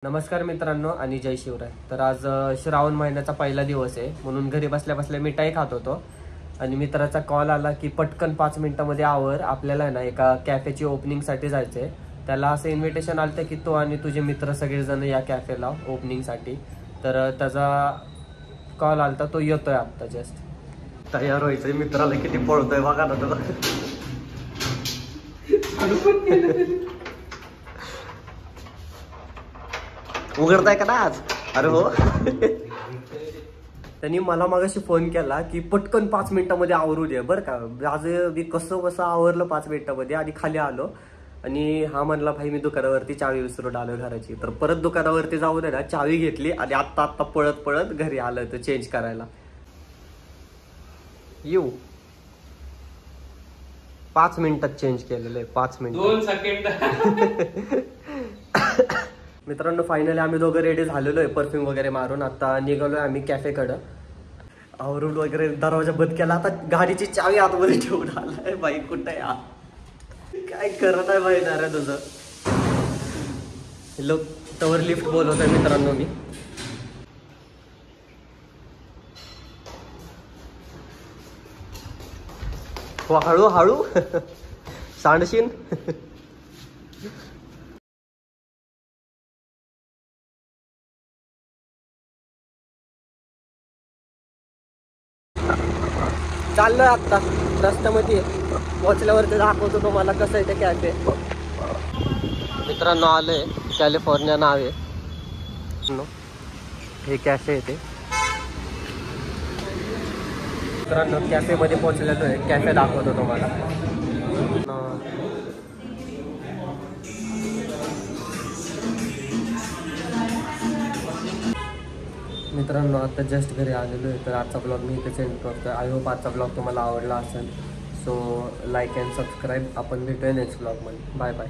नमस्कार मित्रांनो आणि जय शिवराय. तर आज श्रावण महिन्याचा पहिला दिवस आहे म्हणून घरी बसल्या बसल्या मिठाई खात होतो आणि मित्राचा कॉल आला की पटकन 5 मिनिटांमध्ये आवर, आपल्याला ना एका कॅफेची ओपनिंगसाठी जायचं आहे. त्याला असं इन्व्हिटेशन आलं की तो आणि तुझे मित्र सगळेजण या कॅफेला ओपनिंगसाठी. तर त्याचा कॉल आलता, तो येतोय आत्ता जस्ट. तयार व्हायचंय, मित्राला किती पळतोय बघा ना तुला. उघडताय का ना आज? अरे हो. त्यांनी मला मगाशी फोन केला की पटकन 5 मिनिटांमध्ये आवरू दे बरं का. आज मी कसं बसं आवरलं 5 मिनिटांमध्ये आणि खाली आलो आणि हा म्हणला भाई मी दुकानावरती चावी विसरून आलो घराची. तर परत दुकानावरती जाऊ दे ना, चावी घेतली आणि आत्ता पळत पळत घरी आलं तर चेंज करायला. येऊ 5 मिनिटात चेंज केलेलं आहे. 5 मिनिट 2 सेकंड. मित्रांनो फायनली आम्ही दोघं रेडी झालेलो आहे परफ्यूम वगैरे मारून. आता निघालोय आम्ही कॅफेकडं. आवरून वगैरे दरवाजा बंद केला. आता गाडीची चावी आतमध्ये ठेवून आलाय. बाई कुठं या काय करत आहे बाई ना रे तुझं. लोक तवर लिफ्ट बोलवतोय मित्रांनो मी. हळू हळू सांडशीन. चाललोय आत्ता रस्त्यामध्ये. पोहोचल्यावरती दाखवतो तुम्हाला कसं आहे ते कॅफे. मित्रांनो आलोय, कॅलिफोर्निया नाव आहे. हे कॅफे आहे ते. मित्रांनो कॅफेमध्ये पोहोचलेलो आहे. कॅफे दाखवतो तुम्हाला. मित्रांनो आता जस्ट घरी आलेलो आहे. तर आजचा ब्लॉग मी इथे सेंड करतो. आय होप आजचा ब्लॉग तुम्हाला आवडला असेल. So like and subscribe. आपण भेटूया नेक्स्ट ब्लॉगमध्ये. Bye bye.